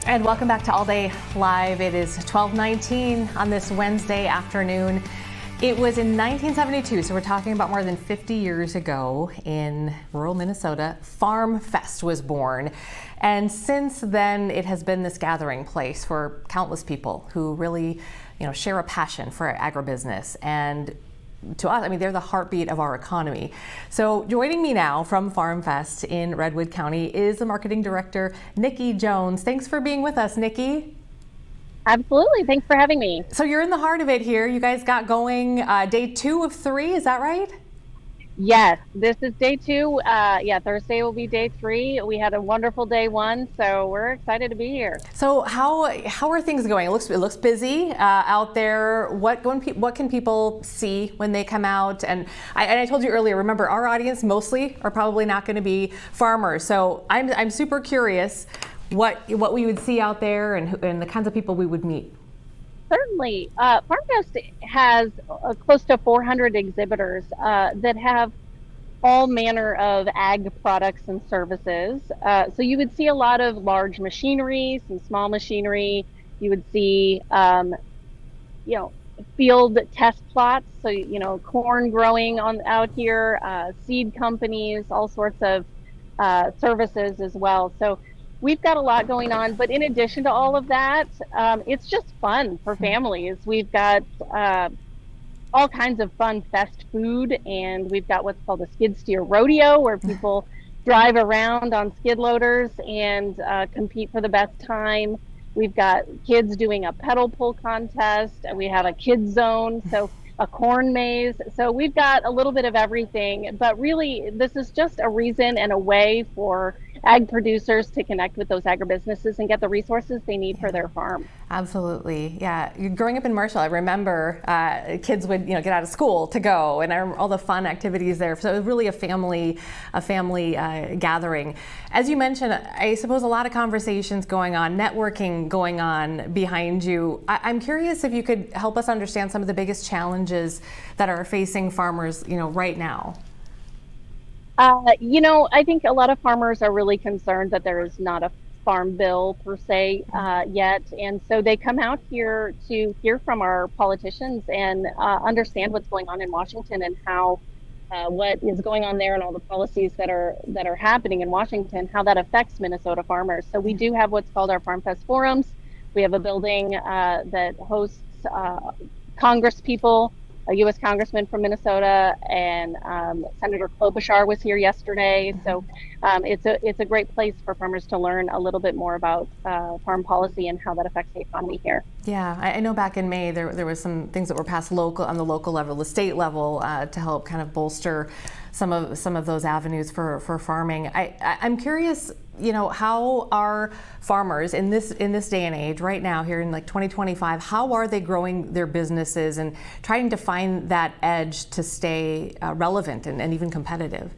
And welcome back to All Day Live. It is 12:19 on this Wednesday afternoon. It was in 1972, so we're talking about more than 50 years ago in rural Minnesota, Farm Fest was born. And since then, it has been this gathering place for countless people who really, share a passion for agribusiness. And to us, they're the heartbeat of our economy. So joining me now from Farm Fest in Redwood County is the marketing director, Niki Jones. Thanks for being with us, Niki. Absolutely. Thanks for having me. So you're in the heart of it here. You guys got going day 2 of 3, is that right? Yes, this is day 2. Thursday will be day 3. We had a wonderful day 1, so we're excited to be here. So how are things going? It looks busy out there. What can people see when they come out? And I told you earlier, remember, our audience mostly are probably not going to be farmers. So I'm super curious what we would see out there and the kinds of people we would meet. Certainly. Farm Fest has close to 400 exhibitors that have all manner of ag products and services. So you would see a lot of large machinery, some small machinery. You would see, field test plots. So, corn growing out here, seed companies, all sorts of services as well. So we've got a lot going on, but in addition to all of that, it's just fun for families. We've got all kinds of fun fest food, and we've got what's called a skid steer rodeo, where people drive around on skid loaders and compete for the best time. We've got kids doing a pedal pull contest, and we have a kids zone, so a corn maze. So we've got a little bit of everything, but really this is just a reason and a way for ag producers to connect with those agribusinesses and get the resources they need for their farm. Absolutely. Yeah. Growing up in Marshall, I remember kids would get out of school to go, and I remember all the fun activities there. So it was really a family gathering. As you mentioned, I suppose a lot of conversations going on, networking going on behind you. I'm curious if you could help us understand some of the biggest challenges that are facing farmers, right now. I think a lot of farmers are really concerned that there is not a farm bill per se yet. And so they come out here to hear from our politicians and understand what's going on in Washington and how what is going on there and all the policies that are happening in Washington, how that affects Minnesota farmers. So we do have what's called our Farm Fest forums. We have a building that hosts Congress people, a U.S. Congressman from Minnesota, and Senator Klobuchar was here yesterday. So it's a great place for farmers to learn a little bit more about farm policy and how that affects the economy here. Yeah, I know back in May there was some things that were passed on the local level, the state level, to help kind of bolster some of those avenues for farming. I'm curious, how are farmers in this day and age right now here in 2025, how are they growing their businesses and trying to find that edge to stay relevant and even competitive?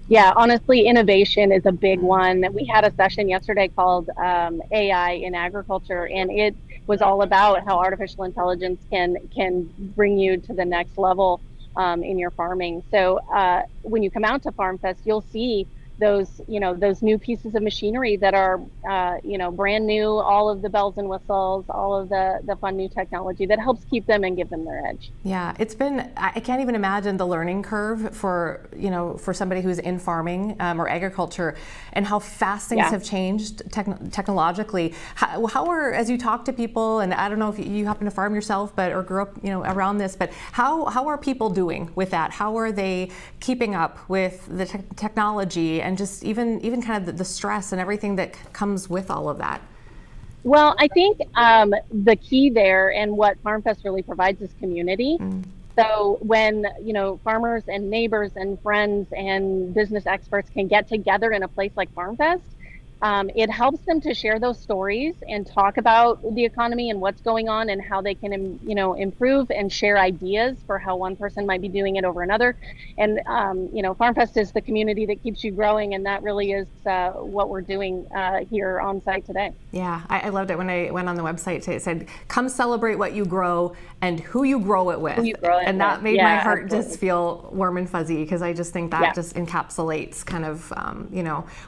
Yeah, honestly, innovation is a big one. We had a session yesterday called AI in Agriculture, and it was all about how artificial intelligence can bring you to the next level in your farming. So when you come out to Farm Fest, you'll see those new pieces of machinery that are brand new, all of the bells and whistles, all of the fun new technology that helps keep them and give them their edge. Yeah, I can't even imagine the learning curve for somebody who's in farming or agriculture, and how fast things have changed technologically. How are, as you talk to people, and I don't know if you happen to farm yourself or grew up around this, but how are people doing with that? How are they keeping up with the technology and just even kind of the stress and everything that comes with all of that? Well, I think the key there, and what Farm Fest really provides, is community. So when farmers and neighbors and friends and business experts can get together in a place like Farm Fest, it helps them to share those stories and talk about the economy and what's going on and how they can improve and share ideas for how one person might be doing it over another. And Farm Fest is the community that keeps you growing, and that really is what we're doing here on site today. Yeah, I loved it when I went on the website. It said, "Come celebrate what you grow and who you grow it with," and that made my heart just feel warm and fuzzy, because I just think that just encapsulates kind of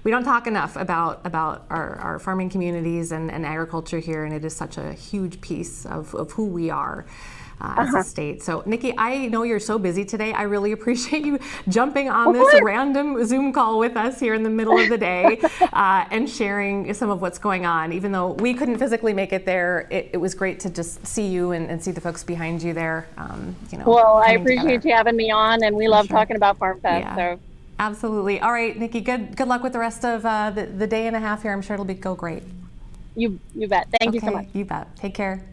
we don't talk enough about about our farming communities and agriculture here, and it is such a huge piece of who we are as a state. So Niki, I know you're so busy today. I really appreciate you jumping on this random Zoom call with us here in the middle of the day and sharing some of what's going on. Even though we couldn't physically make it there, it was great to just see you and see the folks behind you there. Well, I appreciate you having me on, and we love talking about Farm Fest. Yeah. So. Absolutely. All right, Niki, good luck with the rest of the day and a half here. I'm sure it'll go great. You bet. Thank you so much. You bet. Take care.